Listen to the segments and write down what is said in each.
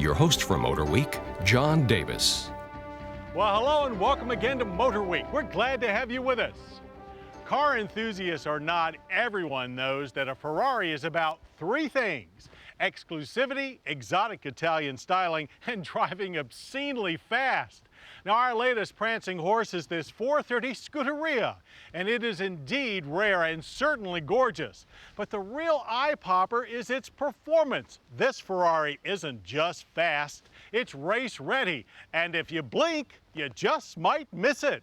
your host for MotorWeek, John Davis. Well, hello and welcome again to MotorWeek. We're glad to have you with us. Car enthusiasts or not, everyone knows that a Ferrari is about three things: exclusivity, exotic Italian styling, and driving obscenely fast. Now, our latest prancing horse is this 430 Scuderia, and it is indeed rare and certainly gorgeous. But the real eye-popper is its performance. This Ferrari isn't just fast, it's race-ready, and if you blink, you just might miss it.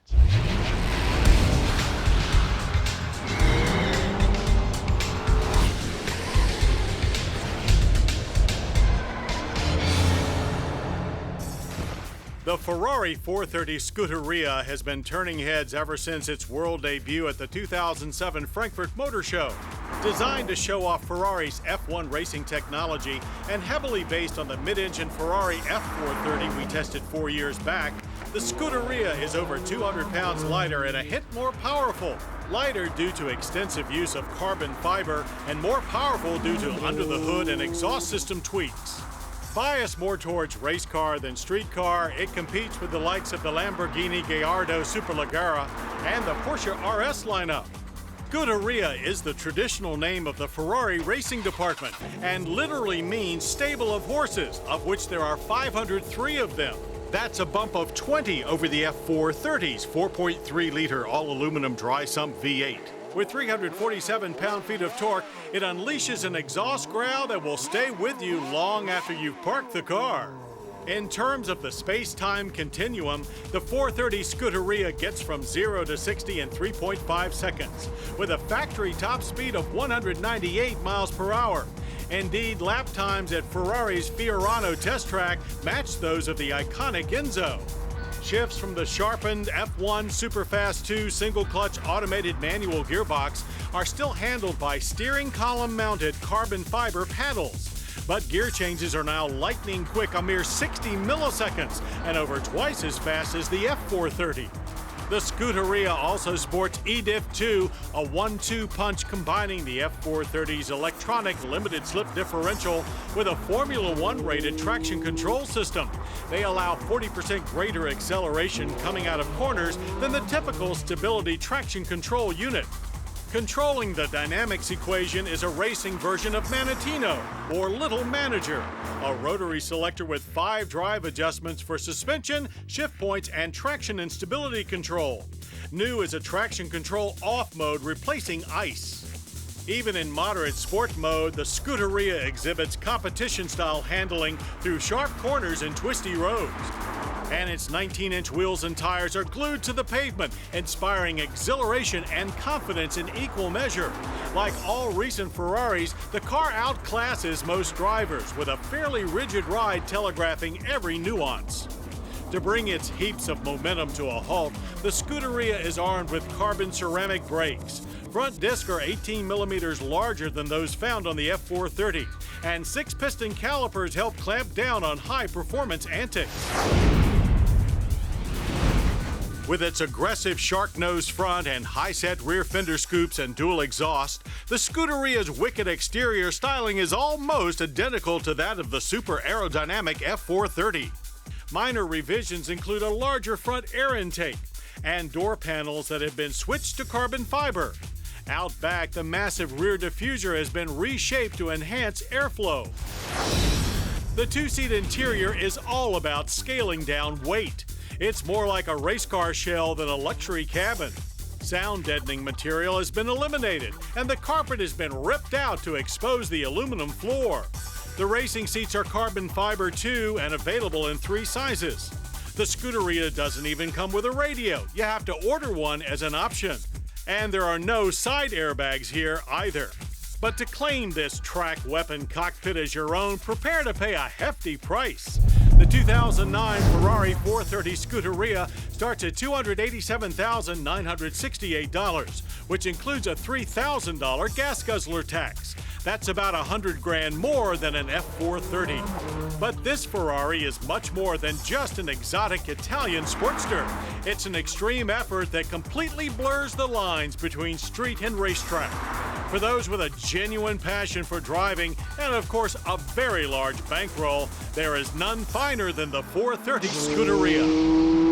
The Ferrari 430 Scuderia has been turning heads ever since its world debut at the 2007 Frankfurt Motor Show. Designed to show off Ferrari's F1 racing technology and heavily based on the mid-engine Ferrari F430 we tested 4 years back, the Scuderia is over 200 pounds lighter and a hint more powerful. Lighter due to extensive use of carbon fiber and more powerful due to under-the-hood and exhaust system tweaks. Biased more towards race car than street car, it competes with the likes of the Lamborghini Gallardo Superleggera and the Porsche RS lineup. Scuderia is the traditional name of the Ferrari racing department and literally means stable of horses, of which there are 503 of them. That's a bump of 20 over the F430's 4.3-liter all-aluminum dry-sump V8. With 347 pound-feet of torque, it unleashes an exhaust growl that will stay with you long after you've parked the car. In terms of the space-time continuum, the 430 Scuderia gets from 0 to 60 in 3.5 seconds, with a factory top speed of 198 miles per hour. Indeed, lap times at Ferrari's Fiorano test track match those of the iconic Enzo. Shifts from the sharpened F1 Superfast 2 single-clutch automated manual gearbox are still handled by steering column-mounted carbon fiber paddles. But gear changes are now lightning quick, a mere 60 milliseconds, and over twice as fast as the F430. The Scuderia also sports eDiff2, a 1-2 punch combining the F430's electronic limited-slip differential with a Formula One rated traction control system. They allow 40% greater acceleration coming out of corners than the typical stability traction control unit. Controlling the dynamics equation is a racing version of Manatino, or Little Manager, a rotary selector with 5 drive adjustments for suspension, shift points, and traction and stability control. New is a traction control off mode replacing ICE. Even in moderate sport mode, the Scuderia exhibits competition-style handling through sharp corners and twisty roads. And its 19-inch wheels and tires are glued to the pavement, inspiring exhilaration and confidence in equal measure. Like all recent Ferraris, the car outclasses most drivers, with a fairly rigid ride telegraphing every nuance. To bring its heaps of momentum to a halt, the Scuderia is armed with carbon ceramic brakes. Front discs are 18 millimeters larger than those found on the F430, and 6-piston calipers help clamp down on high-performance antics. With its aggressive shark-nosed front and high-set rear fender scoops and dual exhaust, the Scuderia's wicked exterior styling is almost identical to that of the super aerodynamic F430. Minor revisions include a larger front air intake and door panels that have been switched to carbon fiber. Out back, the massive rear diffuser has been reshaped to enhance airflow. The two-seat interior is all about scaling down weight. It's more like a race car shell than a luxury cabin. Sound deadening material has been eliminated, and the carpet has been ripped out to expose the aluminum floor. The racing seats are carbon fiber too, and available in 3 sizes. The Scuderia doesn't even come with a radio. You have to order one as an option. And there are no side airbags here either. But to claim this track weapon cockpit as your own, prepare to pay a hefty price. The 2009 Ferrari 430 Scuderia starts at $287,968, which includes a $3,000 gas guzzler tax. That's about $100,000 more than an F430. But this Ferrari is much more than just an exotic Italian sportster. It's an extreme effort that completely blurs the lines between street and racetrack. For those with a genuine passion for driving and, of course, a very large bankroll, there is none finer than the 430 Scuderia.